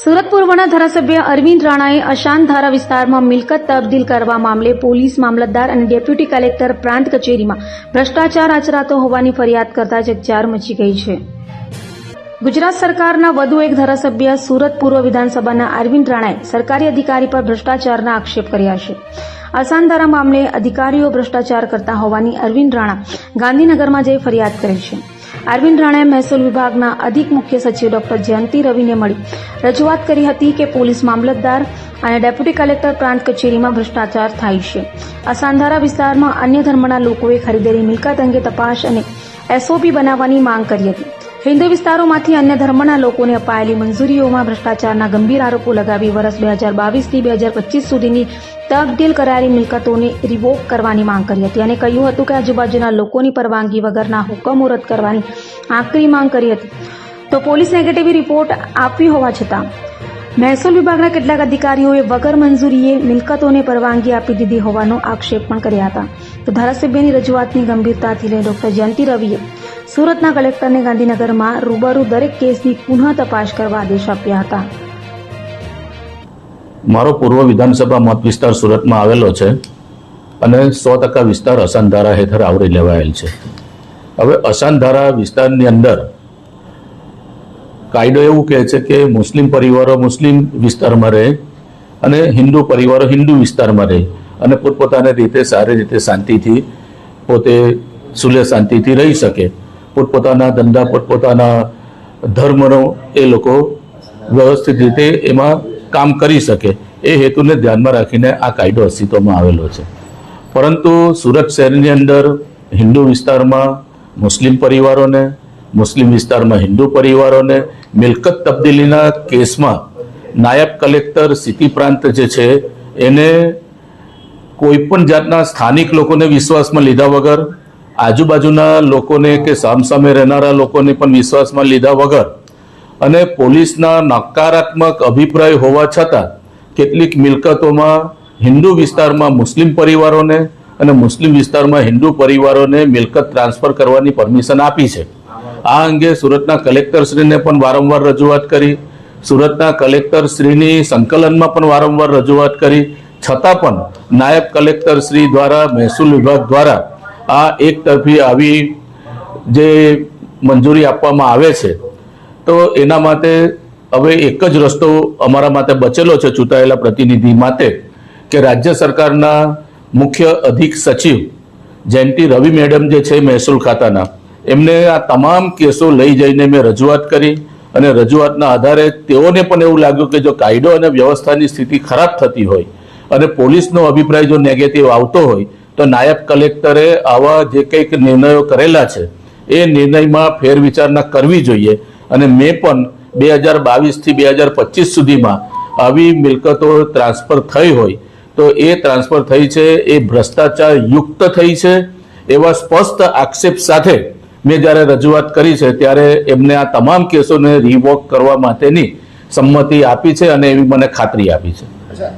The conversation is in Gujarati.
સુરત પૂર્વના ધારાસભ્ય અરવિંદ રાણાએ અશાંત ધારા વિસ્તારમાં મિલકત તબદીલ કરવા મામલે પોલીસ મામલતદાર અને ડેપ્યુટી કલેક્ટર પ્રાંત કચેરીમાં ભ્રષ્ટાચાર આચરાતો હોવાની ફરિયાદ કરતા ચકચાર મચી ગઈ છે. ગુજરાત સરકારના વધુ એક ધારાસભ્ય સુરત પૂર્વ વિધાનસભાના અરવિંદ રાણાએ સરકારી અધિકારી પર ભ્રષ્ટાચારના આક્ષેપ કર્યા છે. અશાંત ધારા મામલે અધિકારીઓ ભ્રષ્ટાચાર કરતા હોવાની અરવિંદ રાણા ગાંધીનગરમાં જઈ ફરિયાદ કરી છે. અરવિંદ રાણાએ મહેસૂલ વિભાગના અધિક મુખ્ય સચિવ ડોક્ટર જયંતિ રવિને મળી રજૂઆત કરી હતી કે પોલીસ મામલતદાર અને ડેપ્યુટી કલેક્ટર પ્રાંત કચેરીમાં ભ્રષ્ટાચાર થાય છે. અસાંધારા વિસ્તારમાં અન્ય ધર્મના લોકોએ ખરીદેલી મિલકત અંગે તપાસ અને એસઓપી બનાવવાની માંગ કરી હતી. હિન્દુ વિસ્તારોમાંથી અન્ય ધર્મના લોકોને અપાયેલી મંજૂરીઓમાં ભ્રષ્ટાચારના ગંભીર આરોપો લગાવી વર્ષ 2022થી 2025 સુધીની તબદીલ કરાયેલી મિલકતોને રિવોક કરવાની માંગ કરી હતી અને કહ્યું હતું કે આજુબાજુના લોકોની પરવાનગી વગરના હુકમો રદ કરવાની આકરી માંગ કરી હતી. તો પોલીસ નેગેટિવ રિપોર્ટ આપી હોવા છતાં મહેસૂલ વિભાગના કેટલાક અધિકારીઓએ વગર મંજૂરીએ મિલકતોને પરવાનગી આપી દીધી હોવાનો આક્ષેપ પણ કર્યા હતા. તો ધારાસભ્યની રજૂઆતની ગંભીરતાથી લઈ ડોક્ટર જયંતિ રવિએ સુરતના કલેક્ટરને ગાંધીનગરમાં રૂબરૂ દરેક કેસની પુનઃ તપાસ કરવા આદેશ આપ્યા હતા. મારો પૂર્વ વિધાનસભા મત વિસ્તાર સુરતમાં આવેલો છે અને 100% વિસ્તાર અસાંધારા હેઠળ આવરી લેવાયેલ છે. હવે અસાંધારા વિસ્તારની અંદર કાયદો એવું કહે છે કે મુસ્લિમ પરિવારો મુસ્લિમ વિસ્તારમાં રહે અને હિન્દુ પરિવારો હિન્દુ વિસ્તારમાં રહે અને પોતપોતાની રીતે સારી રીતે શાંતિથી પોતે સુલે શાંતિથી રહી શકે. પોતપોતાના ધંધા પોતપોતાના ધર્મનો એ લોકો વ્યવસ્થિત રીતે એમાં કામ કરી શકે એ હેતુને ધ્યાનમાં રાખીને આ કાયદો અસ્તિત્વમાં આવેલો છે. પરંતુ સુરત શહેરની અંદર હિન્દુ વિસ્તારમાં મુસ્લિમ પરિવારોને મુસ્લિમ વિસ્તારમાં હિન્દુ પરિવારોને મિલકત તબદીલીના કેસમાં નાયબ કલેક્ટર સિટી પ્રાંત જે છે એને કોઈપણ જાતના સ્થાનિક લોકોને વિશ્વાસમાં લીધા વગર આજુબાજુના લોકોને કે સામસામે રહેનારા લોકોને પણ વિશ્વાસમાં લીધા વગર અને પોલીસના નકારાત્મક અભિપ્રાય હોવા છતાં કેટલીક મિલકતોમાં હિન્દુ વિસ્તારમાં મુસ્લિમ પરિવારોને અને મુસ્લિમ વિસ્તારમાં હિન્દુ પરિવારોને મિલકત ટ્રાન્સફર કરવાની પરમિશન આપી છે. આ અંગે સુરતના કલેક્ટરશ્રીને પણ વારંવાર રજૂઆત કરી, સુરતના કલેક્ટરશ્રીની સંકલનમાં પણ વારંવાર રજૂઆત કરી, છતાં પણ નાયબ કલેક્ટરશ્રી દ્વારા મહેસૂલ વિભાગ દ્વારા આ એકતરફી આવી જે મંજૂરી આપવામાં આવે છે તો એના માટે હવે એક જ રસ્તો અમારા માટે બચેલો છે ચૂંટાયેલા પ્રતિનિધિ માટે કે રાજ્ય સરકારના મુખ્ય અધિક સચિવ જયંતિ રવિ મેડમ જે છે મહેસૂલ ખાતાના એમને આ તમામ કેસો લઈ જઈને મેં રજૂઆત કરી અને રજૂઆતના આધારે તેઓને પણ એવું લાગ્યું કે જો કાયદો અને વ્યવસ્થાની સ્થિતિ ખરાબ થતી હોય અને પોલીસનો અભિપ્રાય જો નેગેટિવ આવતો હોય તો નાયબ કલેક્ટરે આવા જે કંઈક નિર્ણયો કરેલા છે એ નિર્ણયમાં ફેરવિચારણા કરવી જોઈએ. અને મેં પણ 2022થી 2025 સુધીમાં આવી મિલકતો ટ્રાન્સફર થઈ હોય તો એ ટ્રાન્સફર થઈ છે એ ભ્રષ્ટાચાર યુક્ત થઈ છે એવા સ્પષ્ટ આક્ષેપ સાથે મેં જ્યારે રજૂઆત કરી છે ત્યારે એમને આ તમામ કેસોને રિવોક કરવા માટેની સંમતિ આપી છે અને એવી મને ખાતરી આપી છે.